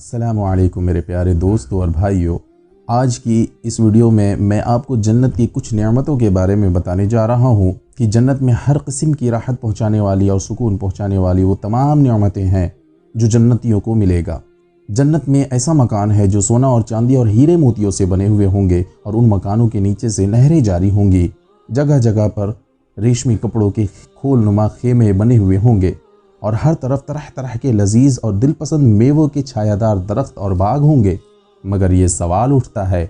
السلام علیکم میرے پیارے دوستوں اور بھائیوں، آج کی اس ویڈیو میں آپ کو جنت کی کچھ نعمتوں کے بارے میں بتانے جا رہا ہوں کہ جنت میں ہر قسم کی راحت پہنچانے والی اور سکون پہنچانے والی وہ تمام نعمتیں ہیں جو جنتیوں کو ملے گا۔ جنت میں ایسا مکان ہے جو سونا اور چاندی اور ہیرے موتیوں سے بنے ہوئے ہوں گے، اور ان مکانوں کے نیچے سے نہریں جاری ہوں گی۔ جگہ جگہ پر ریشمی کپڑوں کے کھول نما خیمے بنے ہوئے ہوں گے، اور ہر طرف طرح طرح کے لذیذ اور دل پسند میووں کے چھایہ دار درخت اور باغ ہوں گے۔ مگر یہ سوال اٹھتا ہے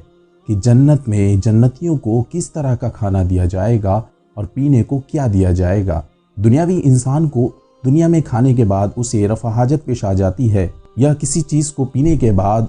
کہ جنت میں جنتیوں کو کس طرح کا کھانا دیا جائے گا اور پینے کو کیا دیا جائے گا؟ دنیاوی انسان کو دنیا میں کھانے کے بعد اسے رفع حاجت پیش آ جاتی ہے، یا کسی چیز کو پینے کے بعد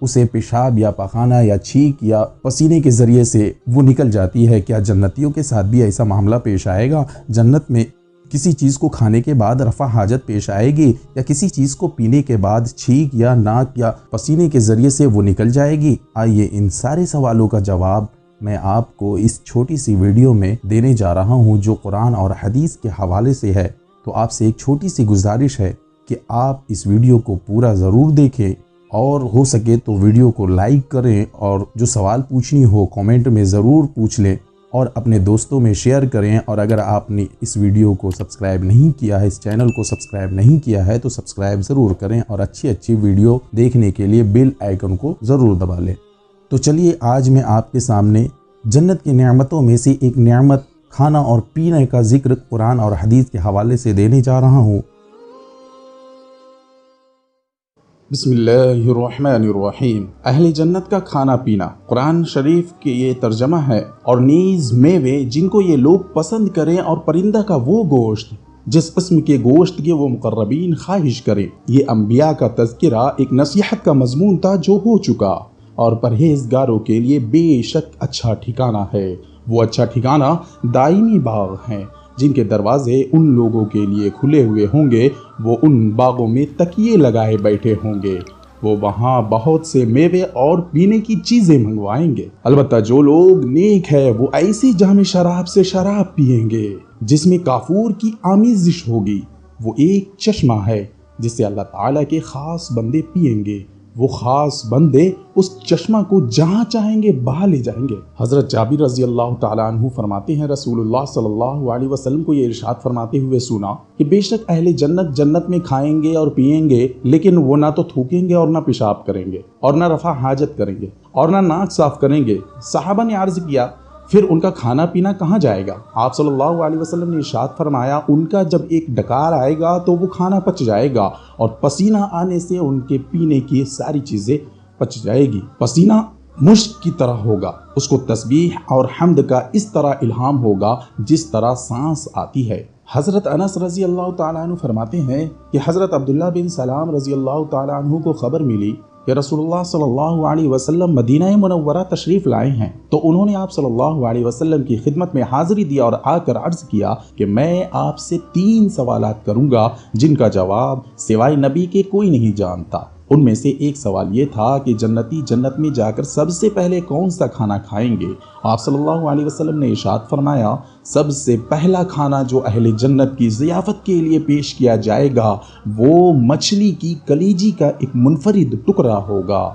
اسے پیشاب یا پخانہ یا چھینک یا پسینے کے ذریعے سے وہ نکل جاتی ہے۔ کیا جنتیوں کے ساتھ بھی ایسا معاملہ پیش آئے گا؟ جنت میں کسی چیز کو کھانے کے بعد رفع حاجت پیش آئے گی، یا کسی چیز کو پینے کے بعد چھینک یا ناک یا پسینے کے ذریعے سے وہ نکل جائے گی؟ آئیے ان سارے سوالوں کا جواب میں آپ کو اس چھوٹی سی ویڈیو میں دینے جا رہا ہوں، جو قرآن اور حدیث کے حوالے سے ہے۔ تو آپ سے ایک چھوٹی سی گزارش ہے کہ آپ اس ویڈیو کو پورا ضرور دیکھیں، اور ہو سکے تو ویڈیو کو لائک کریں، اور جو سوال پوچھنی ہو کامنٹ میں ضرور پوچھ لیں، اور اپنے دوستوں میں شیئر کریں۔ اور اگر آپ نے اس ویڈیو کو سبسکرائب نہیں کیا ہے، اس چینل کو سبسکرائب نہیں کیا ہے، تو سبسکرائب ضرور کریں، اور اچھی ویڈیو دیکھنے کے لیے بیل آئیکن کو ضرور دبا لیں۔ تو چلیے آج میں آپ کے سامنے جنت کی نعمتوں میں سے ایک نعمت کھانا اور پینے کا ذکر قرآن اور حدیث کے حوالے سے دینے جا رہا ہوں۔ بسم اللہ الرحمن الرحیم۔ اہل جنت کا کھانا پینا قرآن شریف کے یہ ترجمہ ہے، اور نیز میوے جن کو یہ لوگ پسند کریں، اور پرندہ کا وہ گوشت جس قسم کے گوشت کے وہ مقربین خواہش کریں۔ یہ انبیاء کا تذکرہ ایک نصیحت کا مضمون تھا جو ہو چکا، اور پرہیزگاروں کے لیے بے شک اچھا ٹھکانہ ہے۔ وہ اچھا ٹھکانہ دائمی باغ ہیں جن کے دروازے ان لوگوں کے لیے کھلے ہوئے ہوں گے، وہ ان باغوں میں تکیے لگائے بیٹھے ہوں گے، وہ وہاں بہت سے میوے اور پینے کی چیزیں منگوائیں گے۔ البتہ جو لوگ نیک ہے وہ ایسی جام شراب سے شراب پئیں گے جس میں کافور کی آمیزش ہوگی۔ وہ ایک چشمہ ہے جس سے اللہ تعالیٰ کے خاص بندے پئیں گے، وہ خاص بندے اس چشمہ کو جہاں چاہیں گے بہا لے جائیں گے۔ حضرت جابر رضی اللہ تعالیٰ عنہ فرماتے ہیں، رسول اللہ صلی اللہ علیہ وسلم کو یہ ارشاد فرماتے ہوئے سنا کہ بے شک اہل جنت جنت میں کھائیں گے اور پئیں گے، لیکن وہ نہ تو تھوکیں گے اور نہ پیشاب کریں گے، اور نہ رفع حاجت کریں گے، اور نہ ناک صاف کریں گے۔ صحابہ نے عرض کیا، پھر ان کا کھانا پینا کہاں جائے گا؟ آپ صلی اللہ علیہ وسلم نے ارشاد فرمایا، ان کا جب ایک ڈکار آئے گا تو وہ کھانا پچ جائے گا، اور پسینہ آنے سے ان کے پینے کی ساری چیزیں پچ جائے گی۔ پسینہ مشک کی طرح ہوگا، اس کو تسبیح اور حمد کا اس طرح الہام ہوگا جس طرح سانس آتی ہے۔ حضرت انس رضی اللہ تعالیٰ عنہ فرماتے ہیں کہ حضرت عبداللہ بن سلام رضی اللہ تعالیٰ عنہ کو خبر ملی کہ رسول اللہ صلی اللہ علیہ وسلم مدینہ منورہ تشریف لائے ہیں، تو انہوں نے آپ صلی اللہ علیہ وسلم کی خدمت میں حاضری دی اور آ کر عرض کیا کہ میں آپ سے 3 سوالات کروں گا جن کا جواب سوائے نبی کے کوئی نہیں جانتا۔ ان میں سے ایک سوال یہ تھا کہ جنتی جنت میں جا کر سب سے پہلے کون سا کھانا کھائیں گے؟ آپ صلی اللہ علیہ وسلم نے ارشاد فرمایا، سب سے پہلا کھانا جو اہل جنت کی ضیافت کے لیے پیش کیا جائے گا وہ مچھلی کی کلیجی کا ایک منفرد ٹکڑا ہوگا۔